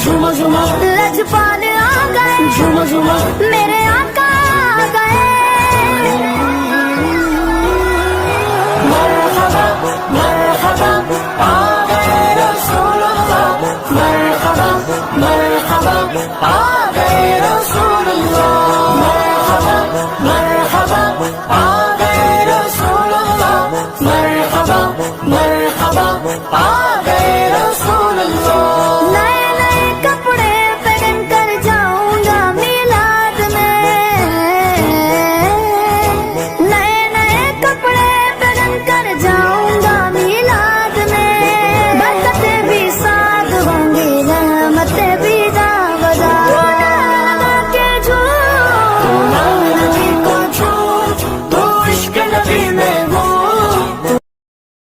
جھومو جھومو لجپال آ گئے، جھومو جھومو میرے آقا آ گئے۔ مرحبا مرحبا آ گئے رسول اللہ، مرحبا مرحبا آ گئے رسول اللہ، مرحبا مرحبا آ